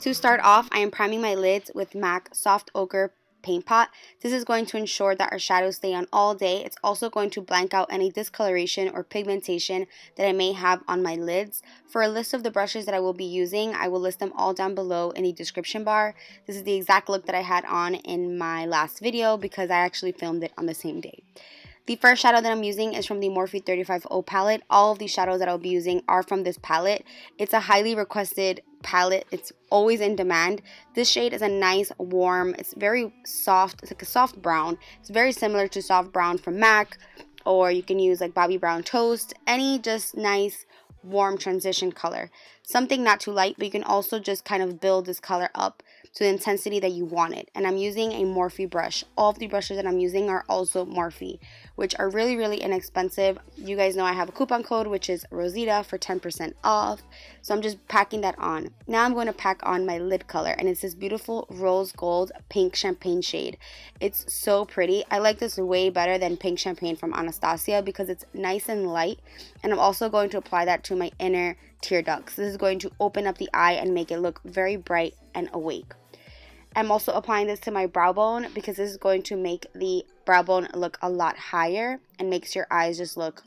To start off, I am priming my lids with MAC Soft Ochre Paint Pot. This is going to ensure that our shadows stay on all day. It's also going to blank out any discoloration or pigmentation that I may have on my lids. For a list of the brushes that I will be using, I will list them all down below in the description bar. This is the exact look that I had on in my last video because I actually filmed it on the same day. The first shadow that I'm using is from the Morphe 35O palette. All of the shadows that I'll be using are from this palette. It's a highly requested palette. It's always in demand. This shade is a nice, warm, it's very soft. It's like a soft brown. It's very similar to soft brown from MAC, or you can use like Bobbi Brown Toast. Any just nice, warm transition color. Something not too light, but you can also just kind of build this color up to the intensity that you want it. And I'm using a Morphe brush. All of the brushes that I'm using are also Morphe, which are really, really inexpensive. You guys know I have a coupon code, which is Rosita, for 10% off. So I'm just packing that on. Now I'm going to pack on my lid color, and it's this beautiful rose gold pink champagne shade. It's so pretty. I like this way better than pink champagne from Anastasia because it's nice and light. And I'm also going to apply that to my inner tear ducts. This is going to open up the eye and make it look very bright and awake. I'm also applying this to my brow bone because this is going to make the brow bone look a lot higher and makes your eyes just look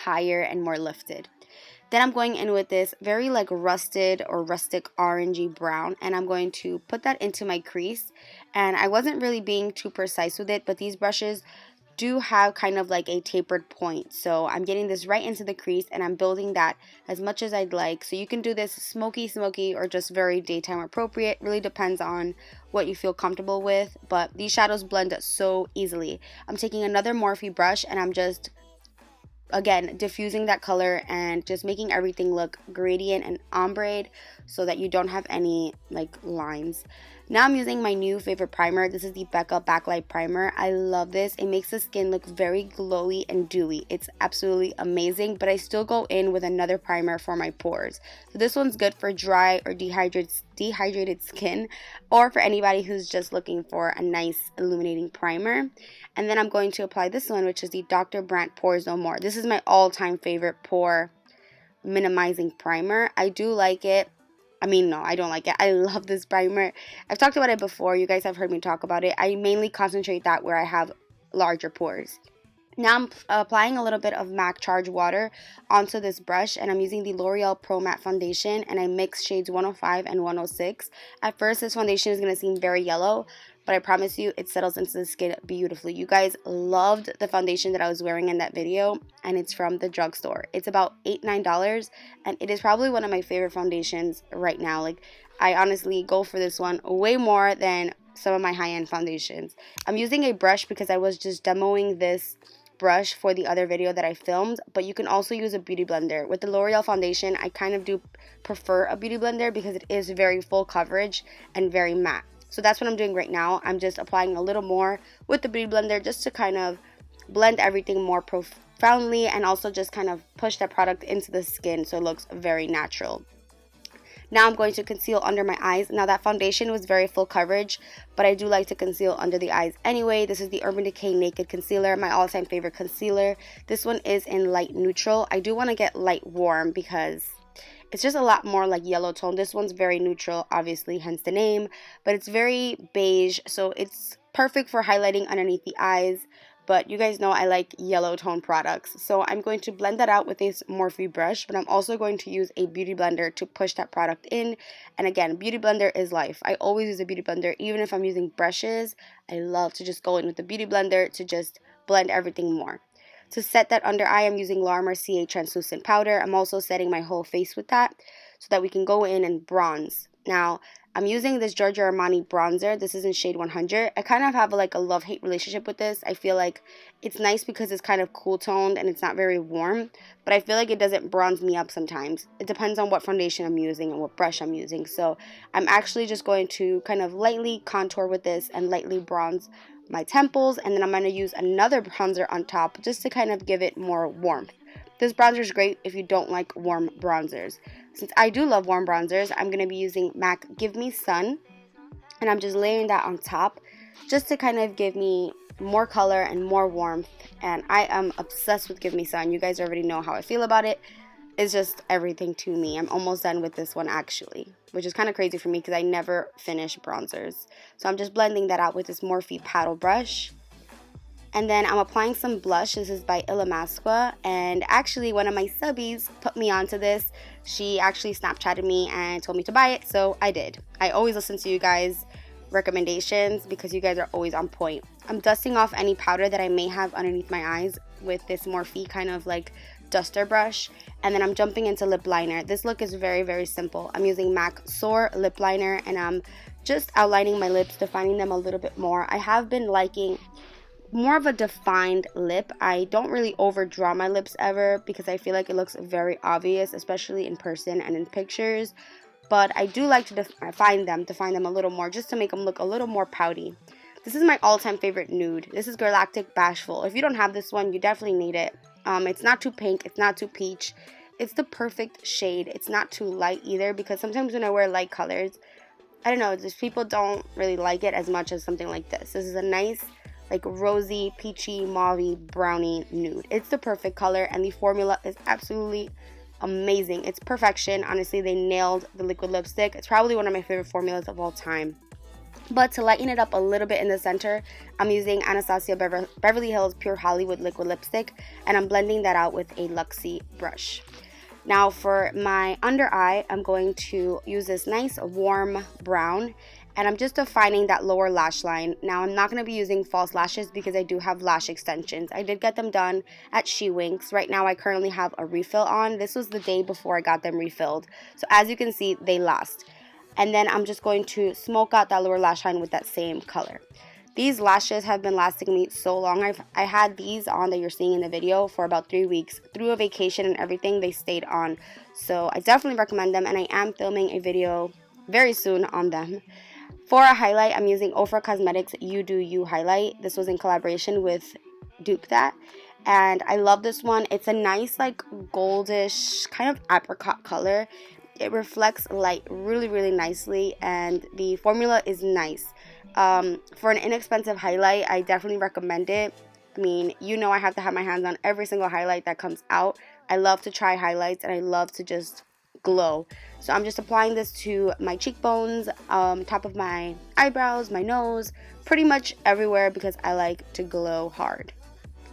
higher and more lifted. Then I'm going in with this very like rusted or rustic orangey brown, and I'm going to put that into my crease. And I wasn't really being too precise with it, but these brushes do have kind of like a tapered point, so I'm getting this right into the crease and I'm building that as much as I'd like. So you can do this smoky or just very daytime appropriate. Really depends on what you feel comfortable with, but these shadows blend so easily. I'm taking another Morphe brush and I'm just again diffusing that color and just making everything look gradient and ombre so that you don't have any like lines. Now I'm using my new favorite primer. This is the Becca Backlight Primer. I love this. It makes the skin look very glowy and dewy. It's absolutely amazing, but I still go in with another primer for my pores. So this one's good for dry or dehydrated skin, or for anybody who's just looking for a nice illuminating primer. And then I'm going to apply this one, which is the Dr. Brandt Pores No More. This is my all-time favorite pore minimizing primer. I do like it. No, I don't like it. I love this primer. I've talked about it before. You guys have heard me talk about it. I mainly concentrate that where I have larger pores. Now I'm applying a little bit of MAC Charge Water onto this brush, and I'm using the L'Oreal Pro Matte Foundation, and I mix shades 105 and 106. At first, this foundation is going to seem very yellow, but I promise you it settles into the skin beautifully. You guys loved the foundation that I was wearing in that video, and it's from the drugstore. It's about $8-9, and it is probably one of my favorite foundations right now. Like, I honestly go for this one way more than some of my high-end foundations. I'm using a brush because I was just demoing this brush for the other video that I filmed, but you can also use a beauty blender. With the L'Oreal foundation, I kind of do prefer a beauty blender because it is very full coverage and very matte. So that's what I'm doing right now. I'm just applying a little more with the beauty blender just to kind of blend everything more profoundly and also just kind of push that product into the skin so it looks very natural. Now I'm going to conceal under my eyes. Now that foundation was very full coverage, but I do like to conceal under the eyes anyway. This is the Urban Decay Naked Concealer, my all-time favorite concealer. This one is in light neutral. I do want to get light warm because it's just a lot more like yellow tone. This one's very neutral, obviously, hence the name, but it's very beige, so it's perfect for highlighting underneath the eyes. But you guys know I like yellow tone products. So I'm going to blend that out with this Morphe brush, but I'm also going to use a beauty blender to push that product in. And again, beauty blender is life. I always use a beauty blender, even if I'm using brushes. I love to just go in with the beauty blender to just blend everything more. To set that under eye, I'm using La Mercier Translucent Powder. I'm also setting my whole face with that so that we can go in and bronze. Now, I'm using this Giorgio Armani bronzer. This is in shade 100. I kind of have like a love-hate relationship with this. I feel like it's nice because it's kind of cool toned and it's not very warm, but I feel like it doesn't bronze me up sometimes. It depends on what foundation I'm using and what brush I'm using. So I'm actually just going to kind of lightly contour with this and lightly bronze my temples, and then I'm going to use another bronzer on top just to kind of give it more warmth. This bronzer is great if you don't like warm bronzers. Since I do love warm bronzers, I'm going to be using MAC Give Me Sun, and I'm just layering that on top just to kind of give me more color and more warmth. And I am obsessed with Give Me Sun. You guys already know how I feel about it. is just everything to me. I'm almost done with this one actually, which is kind of crazy for me because I never finish bronzers. So I'm just blending that out with this Morphe paddle brush. And then I'm applying some blush. This is by Illamasqua, and actually one of my subbies put me onto this. She actually Snapchatted me and told me to buy it, so I did. I always listen to you guys' recommendations because you guys are always on point. I'm dusting off any powder that I may have underneath my eyes with this Morphe kind of like duster brush, and then I'm jumping into lip liner. This look is very, very simple. I'm using MAC Soar lip liner, and I'm just outlining my lips, defining them a little bit more. I have been liking more of a defined lip. I don't really overdraw my lips ever because I feel like it looks very obvious, especially in person and in pictures. But I do like to define them a little more, just to make them look a little more pouty. This is my all-time favorite nude. This is Galactic Bashful. If you don't have this one, you definitely need it. It's not too pink, it's not too peach. It's the perfect shade. It's not too light either, because sometimes when I wear light colors, I don't know, just people don't really like it as much as something like this. This is a nice, like rosy, peachy, mauvey, brownie nude. It's the perfect color, and the formula is absolutely amazing. It's perfection. Honestly, they nailed the liquid lipstick. It's probably one of my favorite formulas of all time. But to lighten it up a little bit in the center, I'm using Anastasia Beverly Hills Pure Hollywood liquid lipstick, and I'm blending that out with a Luxie brush. Now for my under eye, I'm going to use this nice warm brown, and I'm just defining that lower lash line. Now I'm not going to be using false lashes because I do have lash extensions. I did get them done at She Winks. Right now I currently have a refill on. This was the day before I got them refilled. So as you can see, they last. And then I'm just going to smoke out that lower lash line with that same color. These lashes have been lasting me so long. I had these on that you're seeing in the video for about 3 weeks. Through a vacation and everything, they stayed on. So I definitely recommend them, and I am filming a video very soon on them. For a highlight, I'm using Ofra Cosmetics You Do You highlight. This was in collaboration with Dupe That, and I love this one. It's a nice like goldish kind of apricot color. It reflects light really, really nicely, and the formula is nice. For an inexpensive highlight, I definitely recommend it. I mean, you know I have to have my hands on every single highlight that comes out. I love to try highlights, and I love to just glow. So I'm just applying this to my cheekbones, top of my eyebrows, my nose, pretty much everywhere because I like to glow hard.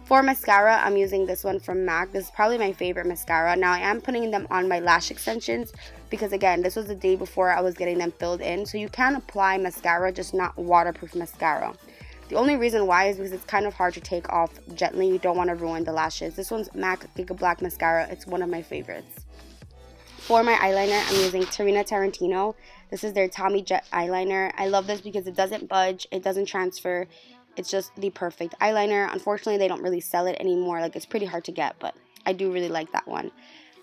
For mascara, I'm using this one from MAC. This is probably my favorite mascara. Now I am putting them on my lash extensions because again, this was the day before I was getting them filled in. So you can apply mascara, just not waterproof mascara. The only reason why is because it's kind of hard to take off gently. You don't want to ruin the lashes. This one's MAC Giga Black Mascara. It's one of my favorites. For my eyeliner, I'm using Tarina Tarantino. This is their Tommy Jet eyeliner. I love this because it doesn't budge, it doesn't transfer. It's just the perfect eyeliner. Unfortunately, they don't really sell it anymore. Like, it's pretty hard to get, but I do really like that one.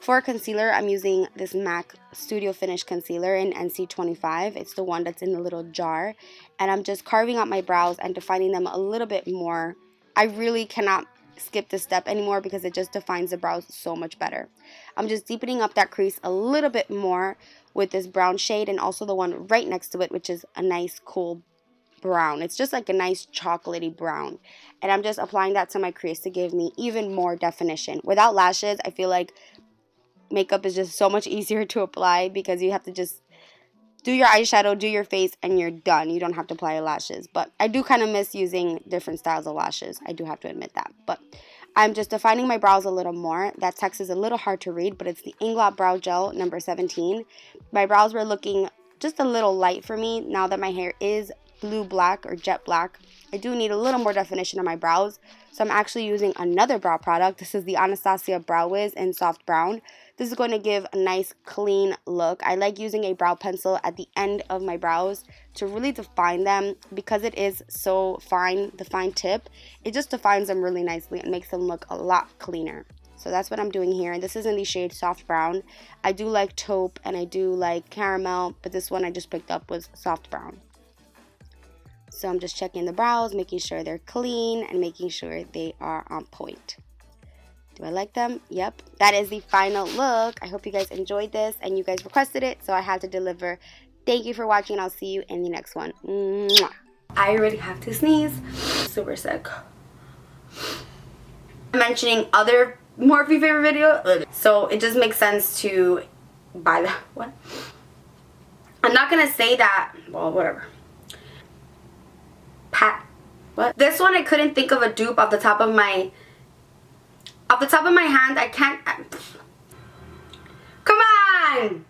For concealer, I'm using this MAC Studio Finish Concealer in NC25. It's the one that's in the little jar. And I'm just carving out my brows and defining them a little bit more. I really cannot skip this step anymore because it just defines the brows so much better. I'm just deepening up that crease a little bit more with this brown shade, and also the one right next to it, which is a nice cool brown. It's just like a nice chocolatey brown, and I'm just applying that to my crease to give me even more definition. Without lashes, I feel like makeup is just so much easier to apply because you have to just do your eyeshadow, do your face, and you're done. You don't have to apply your lashes. But I do kind of miss using different styles of lashes. I do have to admit that. But I'm just defining my brows a little more. That text is a little hard to read, but it's the Inglot Brow Gel number 17. My brows were looking just a little light for me. Now that my hair is blue black or jet black, I do need a little more definition on my brows. So I'm actually using another brow product. This is the Anastasia Brow Wiz in Soft Brown. This is going to give a nice clean look. I like using a brow pencil at the end of my brows to really define them because it is so fine, the fine tip. It just defines them really nicely and makes them look a lot cleaner. So that's what I'm doing here. And this is in the shade Soft Brown. I do like taupe and I do like caramel, but this one I just picked up was Soft Brown. So I'm just checking the brows, making sure they're clean and making sure they are on point. Do I like them? Yep. That is the final look. I hope you guys enjoyed this and you guys requested it, so I had to deliver. Thank you for watching. I'll see you in the next one. Mwah. I already have to sneeze. Super sick. Mentioning other Morphe favorite video. So it just makes sense to buy that. What? I'm not gonna say that. Well, whatever. What? This one I couldn't think of a dupe off the top of my hand. I can't. Come on!